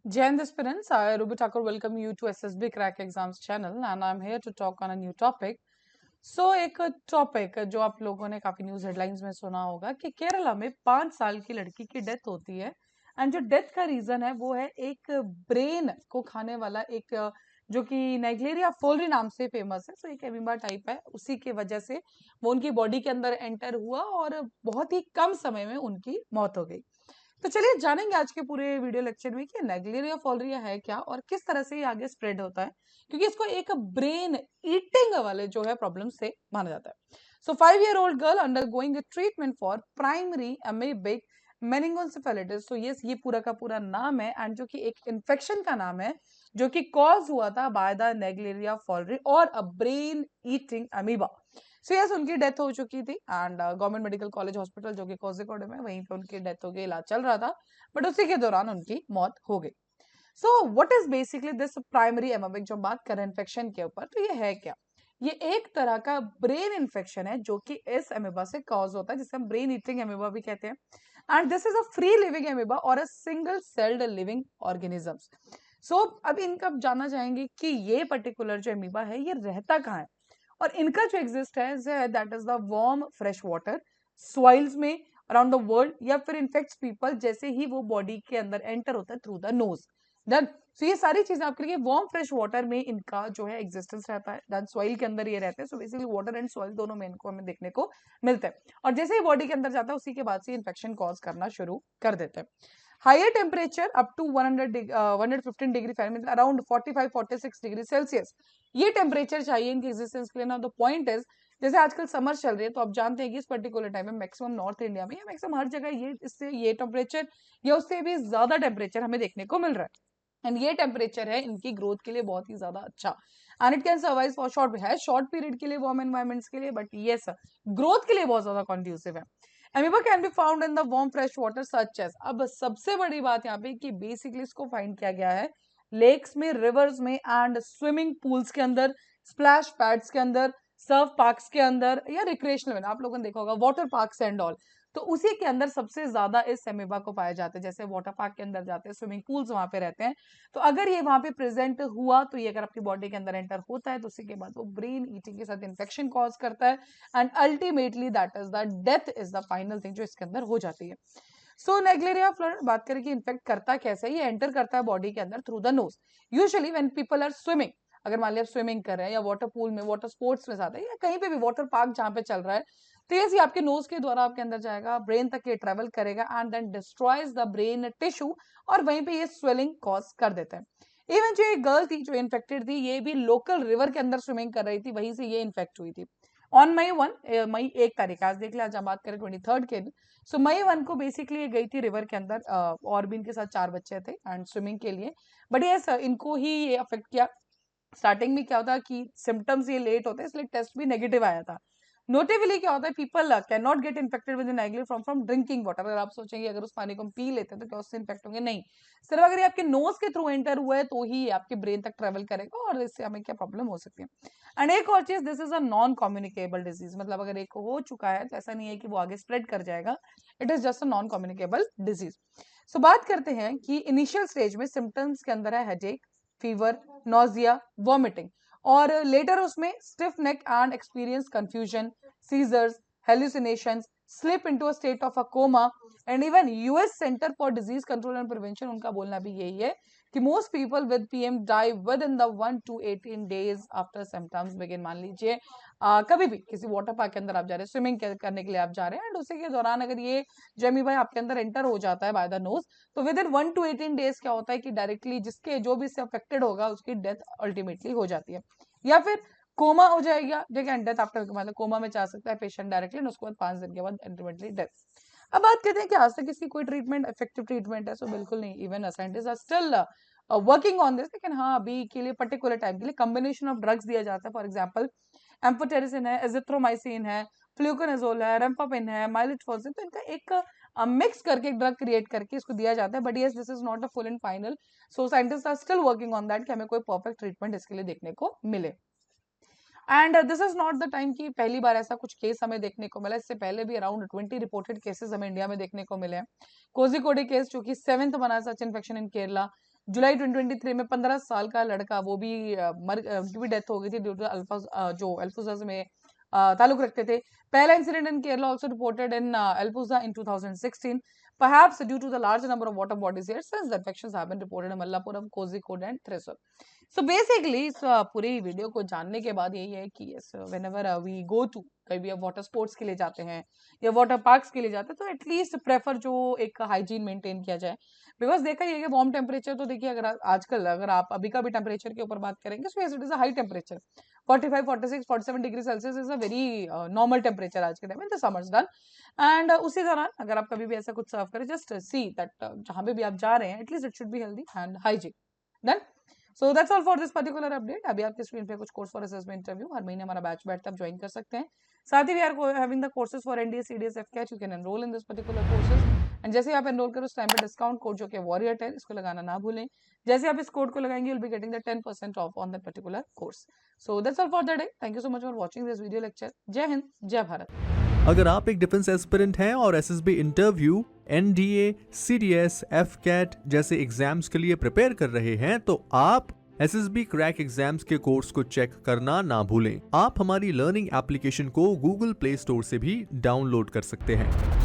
Jan aspirants, I, Ruby Thakur, welcome you to SSB Crack Exams channel and I'm here to talk on a new topic. एक topic जो आप लोगों ने काफी news headlines में सुना होगा कि केरला में 5 साल की लड़की की डेथ होती है एंड जो डेथ का रीजन है वो है एक ब्रेन को खाने वाला एक जो कि नाइग्लेरिया फोल्री नाम से फेमस है। एक एमीबा टाइप है, उसी के वजह से वो उनकी बॉडी के अंदर एंटर हुआ और बहुत ही कम समय में उनकी मौत हो गई। तो चलिए जानेंगे आज के पूरे वीडियो लेक्चर में कि नेग्लेरिया फॉलरिया है क्या और किस तरह से ये आगे स्प्रेड होता है, क्योंकि इसको एक ब्रेन ईटिंग वाले जो है प्रॉब्लम से माना जाता है। 5-year-old girl undergoing treatment for primary amoebic meningoencephalitis. ये पूरा का पूरा नाम है एंड जो कि एक इन्फेक्शन का नाम है जो कि कॉज हुआ था बाय द नेग्लेरिया फॉलरी और a brain eating amoeba. Yes, उनकी डेथ हो चुकी थी and government medical college hospital जो कि कोझिकोड में, वहीं पे उनकी डेथ हो गई, इलाज चल रहा था बट उसी के दौरान उनकी मौत हो गई। What is basically this primary amoebic, जो बात करें इन्फेक्शन के ऊपर, तो ये है क्या? ये एक तरह का ब्रेन इन्फेक्शन है जो कि इस एमेबा से कॉज होता है, जिसे हम ब्रेन ईटिंग एमेबा भी कहते हैं। And this is a free living amoeba और a single celled living organisms. अब इनका जानना चाहेंगे कि ये पर्टिकुलर जो एमीबा है ये रहता कहाँ है, और इनका जो एग्जिस्ट है that is the warm fresh water soils में अराउंड द वर्ल्ड, या फिर इन्फेक्ट्स पीपल जैसे ही वो बॉडी के अंदर एंटर होता है थ्रू द नोज। डन। ये सारी चीजें आपके लिए वार्म फ्रेश वाटर में इनका जो है एग्जिस्टेंस रहता है, डन, सॉइल के अंदर ये रहते हैं। बेसिकली वाटर एंड सॉइल दोनों में इनको हमें देखने को मिलता है, और जैसे ही बॉडी के अंदर जाता है उसी के बाद से इन्फेक्शन कॉज करना शुरू कर देते हैं। Higher temperature up to 115 degree Fahrenheit, around 45-46 degree Celsius, ये टेम्परेचर चाहिए इनकी एग्जिस्टेंस के लिए। ना द पॉइंट इज, जैसे आजकल समर चल रही है तो आप जानते हैं कि इस पर्टिकुलर टाइम में मैक्सिमम नॉर्थ इंडिया में या मैक्सिमम हर जगह ये टेम्परेचर या उससे भी ज्यादा टेम्परेचर हमें देखने को मिल रहा है। एंड ये टेम्परेचर है इनकी ग्रोथ के लिए बहुत ही ज्यादा अच्छा, and it can survive for short period के लिए, वार्म एनवायरमेंट्स के लिए, बट यस, ग्रोथ के लिए बहुत ज्यादा कॉन्ड्यूसिव है। Amoeba can be found in the warm fresh water such as, अब सबसे बड़ी बात यहाँ पे कि बेसिकली इसको फाइंड किया गया है लेक्स में, रिवर्स में एंड स्विमिंग पूल्स के अंदर, स्प्लैश पैड्स के अंदर, सर्फ पार्क्स के अंदर, या रिक्रिएशनल में आप लोगों ने देखा होगा वाटर पार्क्स एंड ऑल, तो उसी के अंदर सबसे ज्यादा इस अमीबा को पाया जाता है। जैसे वाटर पार्क के अंदर जाते हैं, स्विमिंग पूल्स वहां पे रहते हैं, तो अगर ये वहां पे प्रेजेंट हुआ तो ये अगर आपकी बॉडी के अंदर एंटर होता है तो उसी के बाद वो ब्रेन ईटिंग के साथ इन्फेक्शन कॉज करता है and ultimately that is the death is the final thing जो इसके अंदर हो जाती है। नेग्लेरिया फ्लोर बात करें कि इन्फेक्ट करता कैसे, ये एंटर करता है बॉडी के अंदर through the nose. Usually when people are swimming, अगर मान लिया आप स्विमिंग कर रहे हैं या वाटर पूल में, वाटर स्पोर्ट्स में जाते हैं, या कहीं पे भी वाटर पार्क जहाँ पे चल रहा है, तो ये आपके नोज के द्वारा आपके अंदर जाएगा, ब्रेन तक ये ट्रेवल करेगा and then destroys the brain tissue, और वहीं पे ये स्वेलिंग कॉज कर देते हैं। इवन जो एक गर्ल थी जो इन्फेक्टेड थी, ये भी लोकल रिवर के अंदर स्विमिंग कर रही थी, वहीं से ये इन्फेक्ट हुई थी। ऑन मई 1 तारीख, आज देख लिया, आज हम बात करें 23rd के, मई 1 को बेसिकली ये गई थी रिवर के अंदर, और भी इनके साथ 4 बच्चे थे एंड स्विमिंग के लिए, बट ये इनको ही ये अफेक्ट किया। स्टार्टिंग में क्या होता है कि सिम्टम्स ये लेट होते हैं, इसलिए टेस्ट भी नेगेटिव आया था। नोटेबली क्या होता है, people can not get infected with neglect from drinking water. अगर आप सोचेंगे अगर उस पानी को हम पी लेते हैं तो क्या उससे इन्फेक्ट होंगे, नहीं, सिर्फ अगर ये आपके नोज के थ्रू एंटर हुआ है तो ही ये आपके ब्रेन तक ट्रेवल करेगा और इससे हमें क्या प्रॉब्लम हो सकती है। एंड एक और चीज, this is a non communicable disease, मतलब अगर एक हो चुका है तो ऐसा नहीं है कि वो आगे स्प्रेड कर जाएगा, it is just a non communicable disease. बात करते हैं कि इनिशियल स्टेज में सिम्टम्स के अंदर है हेडेक, फीवर, नोजिया, वॉमिटिंग, और लेटर उसमें stiff neck and experience confusion, seizures, hallucinations, slip into a state of a coma, and even US centre for disease control and prevention, उनका बोलना भी यही है कि most people with PM die within the 1 to 18 days after symptoms begin. मान लीजिए कभी भी किसी वाटर पार्क के अंदर आप जा रहे हैं, स्विमिंग करने के लिए आप जा रहे हैं, एंड उसी के दौरान अगर ये जेमी भाई आपके अंदर एंटर हो जाता है बाय द नोज, तो विद इन 1 to 18 डेज क्या होता है कि डायरेक्टली जिसके जो भी इससे अफेक्टेड होगा उसकी डेथ अल्टीमेटली हो जाती है, या फिर कोमा हो जाएगा, ठीक है, डेथ आफ्टर, मतलब कोमा में जा सकता है पेशेंट डायरेक्टली, उसके बाद 5 दिन के बाद अल्टीमेटली डेथ। अब बात करते हैं कि आज तक इसकी कोई ट्रीटमेंट, इफेक्टिव ट्रीटमेंट है, सो बिल्कुल नहीं, even scientist are still working on this, लेकिन हाँ अभी के लिए पर्टिकुलर टाइम के लिए कॉम्बिनेशन ऑफ ड्रग्स दिया जाता है। फॉर एग्जाम्पल एम्फोटेरिसिन है, एजिथ्रोमाइसिन है, फ्लूकोनाजोल है, रेम्पापिन है, माइलिटफोर्सिन, तो इनका एक मिक्स करके एक ड्रग क्रिएट करके इसको दिया जाता है, but yes this is not a full and final, so scientist are still working on that कि हमें कोई परफेक्ट ट्रीटमेंट इसके लिए देखने को मिले। And this is not the time कि पहली बार ऐसा कुछ केस हमें देखने को मिला, इससे पहले भी अराउंड 20 रिपोर्टेड केसेस हमें इंडिया में देखने को मिले हैं। कोझिकोड केस जो कि 7th बना सच इन्फेक्शन इन केरला, जुलाई 2023 में 15 साल का लड़का, वो भी उनकी भी डेथ हो गई थी ड्यू टू जो अल्फाजा में ताल्लुक रखते थे। पहला incident in Kerala also reported in Alappuzha in 2016, perhaps due to the large number of water bodies here, since the infections have been reported in Mallapuram, Kozhikode and Thrissur. So basically इस पूरी video को जानने के बाद यही है कि yes, whenever we go to, कभी आप वाटर स्पोर्ट्स के लिए जाते हैं या वाटर पार्क्स के लिए जाते हैं, तो एटलीस्ट प्रेफर जो एक हाइजीन मेंटेन किया जाए। बिकॉज देखा ये कि वार्म टेम्परेचर, तो देखिए अगर आजकल अगर आप अभी का भी टेम्परेचर के ऊपर बात करेंगे, so yes it is a high temperature. 45, 46, 47 degree Celsius is a very normal temperature आज के टाइम में, द समर्स डन। एंड उसी दौरान अगर आप कभी भी ऐसा कुछ सर्व करें, जस्ट सी दैट जहां पे भी आप जा रहे हैं at least it should be healthy and hygiene. Done. So that's all for this particular update. अभी आपके स्क्रीन पे कुछ कोर्स फॉर असेसमेंट इंटरव्यू, हर महीने हमारा बैच बैठता आप ज्वाइन कर सकते हैं। साथ ही we are having the courses for NDA CDS AFCAT, you can enrol in this particular courses. And जैसे आप एनरोल करो उस टाइम पे डिस्काउंट कोड जो कि वॉरियर 10, इसको लगाना ना भूलें। जैसे आप इस कोड को लगाएंगे you'll be getting the 10% off on that particular course. So that's all for the day. Thank you so much for watching this video lecture. जय हिंद, जय भारत। अगर आप एक डिफेंस एस्पिरेंट हैं और एसएसबी इंटरव्यू, एनडीए, सीडीएस, एफकेट जैसे एग्जाम्स के लिए प्रिपेयर कर रहे हैं, तो आप एसएसबी क्रैक एग्जाम्स के कोर्स को चेक करना ना भूलें। आप हमारी लर्निंग एप्लीकेशन को गूगल प्ले स्टोर से भी डाउनलोड कर सकते हैं।